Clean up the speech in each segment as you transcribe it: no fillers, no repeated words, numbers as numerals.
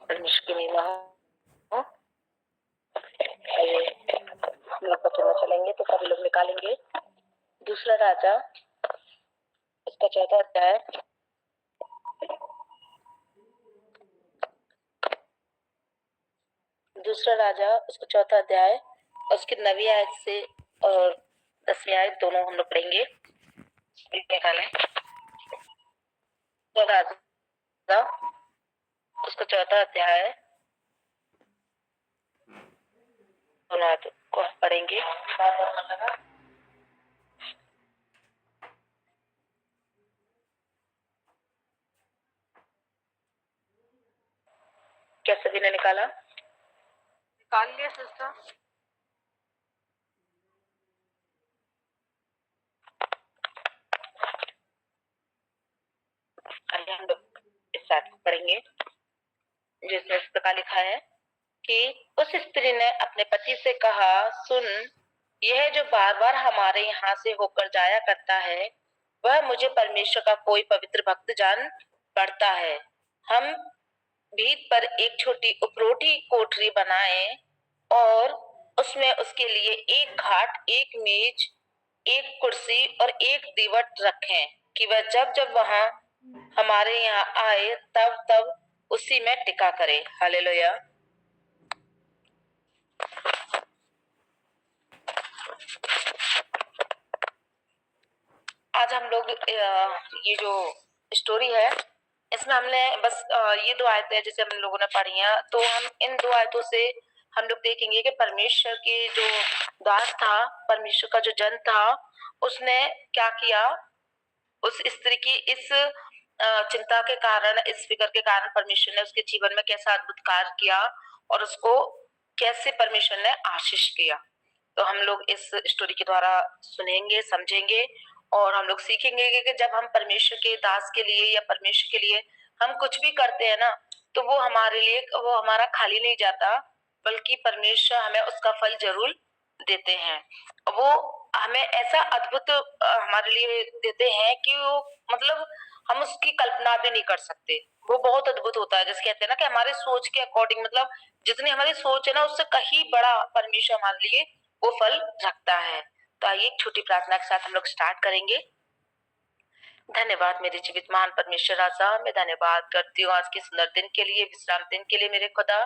परमेश्वर की महिमा हो। आइए हम लोग बच्चों में चलेंगे तो सभी लोग निकालेंगे दूसरा राजा इसका 4था अध्याय। दूसरा राजा उसका 4था अध्याय उसकी 9वीं आयत से और 10वीं आयत दोनों हम लोग पढ़ेंगे। निकालें राजा उसका 4था अध्याय दोनों आयत को पढ़ेंगे। क्या सभी ने निकाला? निकाल लिया सिस्टर। आइए हम लोग इस आयत को पढ़ेंगे जिसमें इस प्रकार लिखा है कि उस स्त्री ने अपने पति से कहा, सुन, यह जो बार बार हमारे यहाँ से होकर जाया करता है वह मुझे परमेश्वर का कोई पवित्र भक्त जान पड़ता है। हम भीत पर एक छोटी उपरोटी कोठरी बनाएं और उसमें उसके लिए एक खाट, एक मेज, एक कुर्सी और एक दीवट रखें कि वह जब जब वहां हमारे यहाँ आए तब तब उसी में टिका करे। हालेलुया। आज हम लोग ये जो स्टोरी है इसमें हमने बस ये 2 आयतें जैसे हम लोगों ने पढ़ी हैं, तो हम इन 2 आयतों से हम लोग देखेंगे कि परमेश्वर के जो दास था, परमेश्वर का जो जन था, उसने क्या किया। उस स्त्री की इस चिंता के कारण, इस फिक्र के कारण परमेश्वर ने उसके जीवन में कैसा अद्भुत कार्य किया और उसको कैसे परमेश्वर ने आशीष किया। तो हम लोग इस स्टोरी के द्वारा सुनेंगे, समझेंगे और हम लोग सीखेंगे कि जब हम परमेश्वर के दास के लिए या परमेश्वर के लिए हम कुछ भी करते हैं ना, तो वो हमारे लिए, वो हमारा खाली नहीं जाता, बल्कि परमेश्वर हमें उसका फल जरूर देते हैं। वो हमें ऐसा अद्भुत हमारे लिए देते हैं कि वो मतलब हम उसकी कल्पना भी नहीं कर सकते। वो बहुत अद्भुत होता है। जैसे कहते हैं ना कि हमारे सोच के अकॉर्डिंग, मतलब जितनी हमारी सोच है ना उससे कहीं बड़ा परमेश्वर हमारे लिए वो फल रखता है। तो आइए एक छोटी प्रार्थना के साथ हम लोग स्टार्ट करेंगे। धन्यवाद मेरे जीवित महान परमेश्वर राजा, मैं धन्यवाद करती हूँ आज के सुंदर दिन के लिए, विश्राम दिन के लिए मेरे खुदा।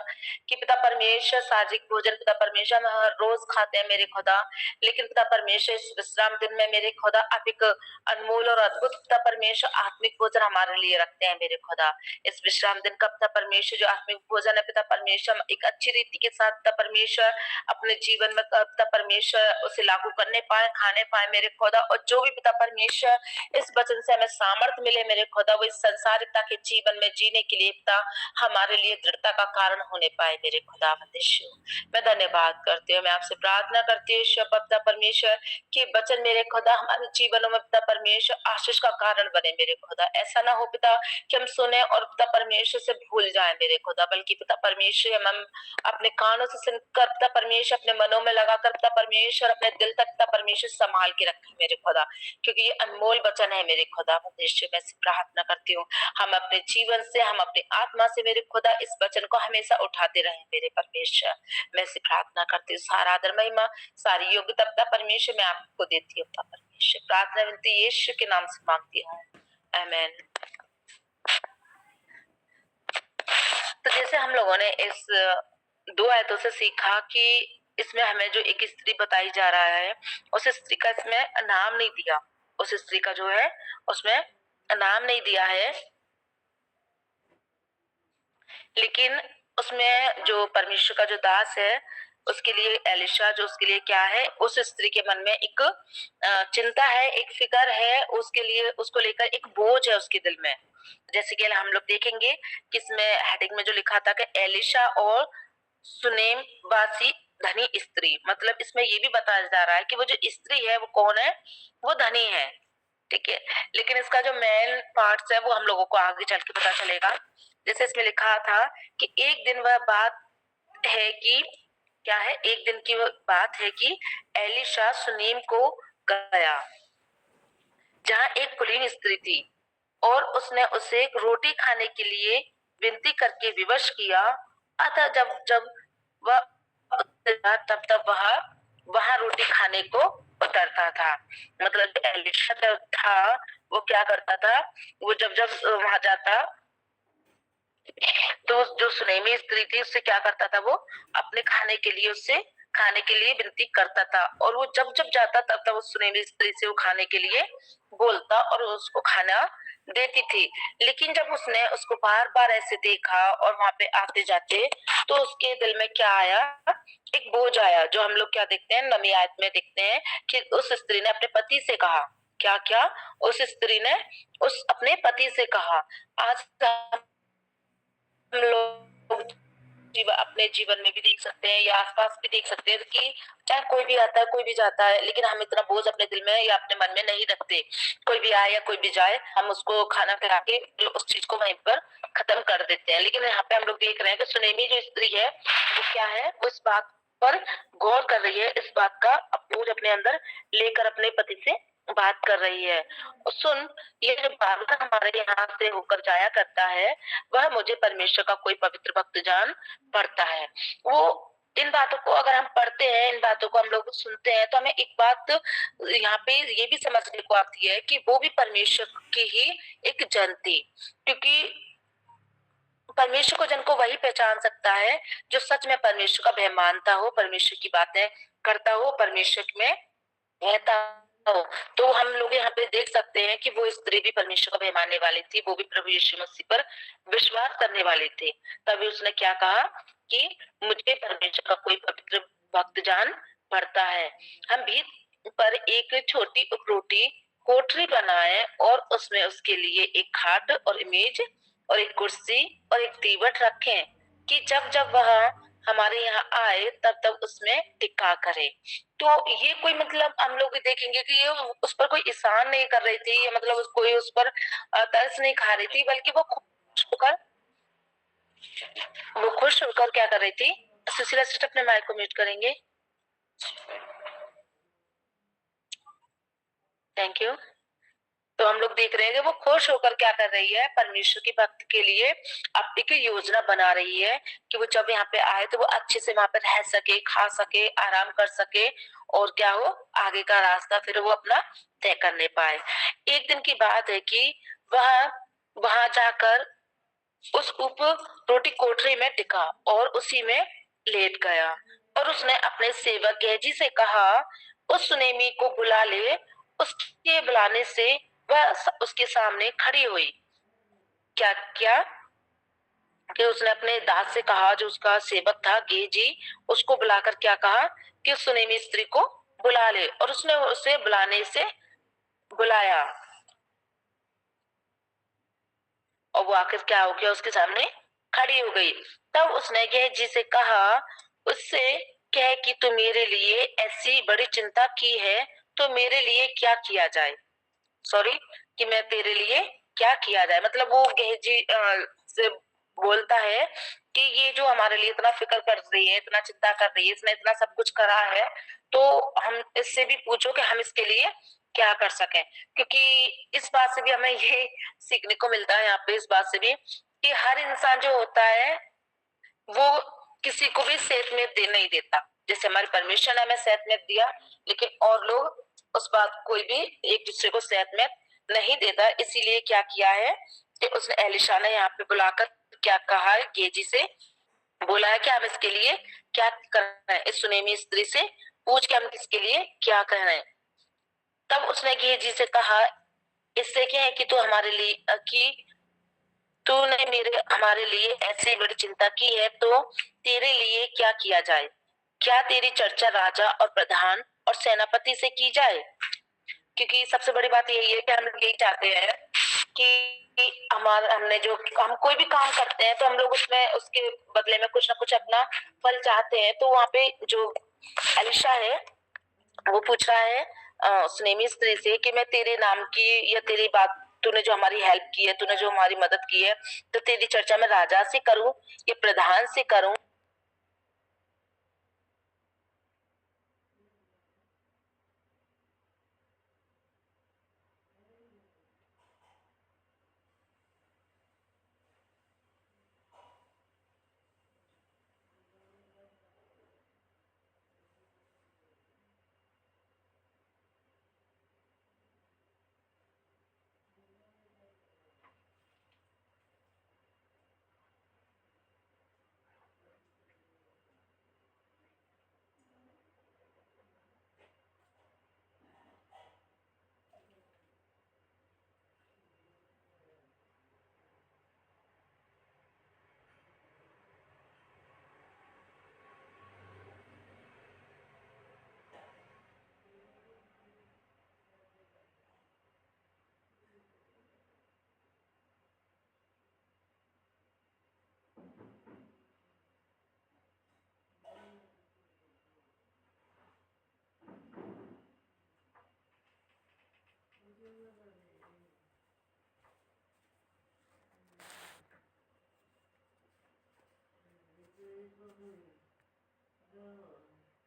कि पिता परमेश्वर सात्विक भोजन पिता परमेश्वर हम हर रोज खाते हैं मेरे खुदा, लेकिन पिता परमेश्वर इस विश्राम दिन में मेरे खुदा आप एक अनमोल और अद्भुत पिता परमेश्वर आत्मिक भोजन हमारे लिए रखते हैं मेरे खुदा। इस विश्राम दिन का पिता परमेश्वर जो आत्मिक भोजन है पिता परमेश्वर, हम एक अच्छी रीति के साथ पिता परमेश्वर अपने जीवन में पिता परमेश्वर उसे लागू करने पाए, खाने पाए मेरे खुदा। और जो भी पिता परमेश्वर इस वचन से हमें सामर्थ्य मिले मेरे खुदा, वो इस संसारिकता के जीवन में जीने के लिए पिता हमारे लिए दृढ़ता का कारण होने पाए मेरे खुदा। मैं धन्यवाद करती हूँ, मैं आपसे प्रार्थना करती हूँ पिता परमेश्वर के वचन मेरे खुदा हमारे जीवनों में पिता परमेश्वर आशीष का कारण बने मेरे खुदा। ऐसा ना हो पिता कि हम सुने और पिता परमेश्वर से भूल जाए मेरे खुदा, बल्कि पिता परमेश्वर हम अपने कानों से सुनकर पिता परमेश्वर अपने मनों में लगाकर पिता परमेश्वर अपने दिल तक पिता परमेश्वर संभाल के रखे मेरे खुदा, क्योंकि ये अनमोल वचन है मेरे खुदा। परमेश्वर मैं प्रार्थना करती हूँ हम अपने जीवन से, हम अपनी आत्मा से मेरे खुदा इस वचन को हमेशा उठाते रहे मेरे परमेश्वर। मैं प्रार्थना करती हूँ, सारा आदर महिमा सारी योग्यता पिता परमेश्वर मैं आपको देती हूँ पिता परमेश्वर। प्रार्थना विनती यीशु के नाम से मांगती हूँ, आमीन। तो जैसे हम लोगों ने इस 2 आयतों से सीखा कि इसमें हमें जो एक स्त्री बताई जा रहा है, उस स्त्री का इसमें नाम नहीं दिया, उस स्त्री का जो है उसमें नाम नहीं दिया है, लेकिन उसमें जो परमेश्वर का जो दास है उसके लिए एलिशा, जो उसके लिए क्या है, उस स्त्री के मन में एक चिंता है, एक फिक्र है, उसके लिए उसको लेकर एक बोझ है उसके दिल में। जैसे कि हम लोग देखेंगे कि इसमें हेडिंग में जो लिखा था कि एलिशा और सुनेम वासी धनी स्त्री, मतलब इसमें ये भी बताया जा रहा है कि वो जो स्त्री है वो कौन है, वो धनी है, ठीक है। लेकिन इसका जो मेन पार्ट्स है वो हम लोगों को आगे चल के पता चलेगा। जैसे इसमें लिखा था कि एक दिन वह बात है कि क्या है, एक दिन की बात है कि एलिशा सुनीम को गया जहाँ एक कुलीन स्त्री थी और उसने उसे रोटी खाने के लिए विनती करके विवश किया। अतः जब जब वह तब तब वह वहां रोटी खाने को उतरता था। मतलब एलिशा जब था वो क्या करता था, वो जब जब वहां जाता तो जो सुनेमी स्त्री थी उससे क्या करता था, वो अपने खाने के लिए उससे खाने के लिए विनती करता था, और वो जब जब जाता तब तब उस सुनेमी स्त्री से वो खाने के लिए बोलता और उसको खाना देती थी। लेकिन जब उसने उसको बार बार ऐसे देखा और वहां पे आते जाते, तो उसके दिल में क्या आया, एक बोझ आया, जो हम लोग क्या देखते हैं नवी आयत में देखते हैं कि उस स्त्री ने अपने पति से कहा, क्या क्या, उस स्त्री ने उस अपने पति से कहा। आज हम लोग अपने जीवन में भी देख सकते हैं या आसपास भी देख सकते हैं कि चाहे कोई भी आता है कोई भी जाता है, लेकिन हम इतना बोझ अपने दिल में या अपने मन में नहीं रखते। कोई भी आए या कोई भी जाए, हम उसको खाना खिला के उस चीज को वहीं पर खत्म कर देते हैं। लेकिन यहाँ पे हम लोग देख रहे हैं कि सुनेमी जो स्त्री है वो क्या है, वो इस बात पर गौर कर रही है, इस बात का बोझ अपने अंदर लेकर अपने पति से बात कर रही है। और सुन, ये जो बार हमारे यहाँ से होकर जाया करता है, वह मुझे परमेश्वर का कोई पवित्र भक्त जान पड़ता है। वो इन बातों को अगर हम पढ़ते हैं, इन बातों को हम लोग सुनते हैं, तो हमें एक बात यहाँ पे ये भी समझने को आती है कि वो भी परमेश्वर की ही एक जन थी। क्योंकि परमेश्वर को जन को वही पहचान सकता है जो सच में परमेश्वर का भय मानता हो, परमेश्वर की बातें करता हो, परमेश्वर में रहता हो। तो हम लोग यहाँ पे देख सकते हैं कि वो स्त्री भी परमेश्वर का भय मानने वाली थी, वो भी प्रभु यीशु मसीह पर विश्वास करने वाली थी। तभी उसने क्या कहा कि मुझे परमेश्वर का कोई पवित्र भक्त जान पड़ता है। हम भी पर एक छोटी रोटी कोठरी बनाए और उसमें उसके लिए एक खाट और मेज और एक कुर्सी और एक दीवट रखें कि जब जब वह हमारे यहाँ आए तब तब उसमें टिक्का करे। तो ये कोई मतलब हम लोग देखेंगे कि ये उस पर कोई एहसान नहीं कर रही थी, ये मतलब कोई उस पर तरस नहीं खा रही थी, बल्कि वो खुश होकर क्या कर रही थी। सुशीला सिस्टर अपने माइक को म्यूट करेंगे, थैंक यू। तो हम लोग देख रहे हैं कि वो खुश होकर क्या कर रही है, परमेश्वर के भक्त के लिए अपनी की योजना बना रही है कि वो जब यहाँ पे आए तो वो अच्छे से वहां पे रह सके, खा सके, आराम कर सके, और क्या हो आगे का रास्ता फिर वो अपना तय करने पाए। एक दिन की बात है कि वह वहां जाकर उस उप रोटी कोठरी में टिका और उसी में लेट गया, और उसने अपने सेवक गेहजी से कहा, उस सुनेमी को बुला ले। उसके बुलाने से वह उसके सामने खड़ी हुई। क्या क्या कि उसने अपने दास से कहा, जो उसका सेवक था गेहजी, उसको बुलाकर क्या कहा कि उस सुनेमी स्त्री को बुला ले, और उसने उसे बुलाने से बुलाया, और वो आखिर क्या हो गया, उसके सामने खड़ी हो गई। तब उसने गेहजी से कहा, उससे कह कि तू मेरे लिए ऐसी बड़ी चिंता की है, तो मेरे लिए क्या किया जाए, सॉरी, कि मैं तेरे लिए क्या किया जाए। मतलब वो गेहजी से बोलता है कि ये जो हमारे लिए इतना फिक्र कर रही है, इतना चिंता कर रही है, इसने इतना सब कुछ करा है, तो हम इससे भी पूछो कि हम इसके लिए क्या कर सकें। क्योंकि इस बात से भी हमें ये सीखने को मिलता है यहाँ पे, इस बात से भी कि हर इंसान जो होता है वो किसी को भी सेहत में दे नहीं देता। जैसे हमारे परमेश्वर ने हमें सेहत में दिया, लेकिन और लोग उस बात कोई भी एक दूसरे को सेहत में नहीं देता। इसीलिए क्या किया है कि उसने एलिशा ने यहाँ पे बुलाकर क्या कहा है, गेजी से बोला है कि हम इसके लिए क्या कर रहे हैं, इस सुनेमी स्त्री से पूछ के हम इसके लिए क्या कर रहे हैं। तब उसने गेजी से कहा, इससे क्या है कि तू हमारे लिए कि तूने मेरे हमारे लिए ऐसी बड़ी चिंता की है, तो तेरे लिए क्या किया जाए, क्या तेरी चर्चा राजा और प्रधान और सेनापति से की जाए। क्योंकि सबसे बड़ी बात यही है कि हम लोग यही चाहते हैं कि हमारा हमने जो हम कोई भी काम करते हैं तो हम लोग उसमें उसके बदले में कुछ ना कुछ अपना फल चाहते हैं। तो वहां पे जो एलिशा है वो पूछ रहा है सुनेमी स्त्री से कि मैं तेरे नाम की या तेरी बात, तूने जो हमारी हेल्प की है, तूने जो हमारी मदद की है, तो तेरी चर्चा मैं राजा से करूं या प्रधान से करूं।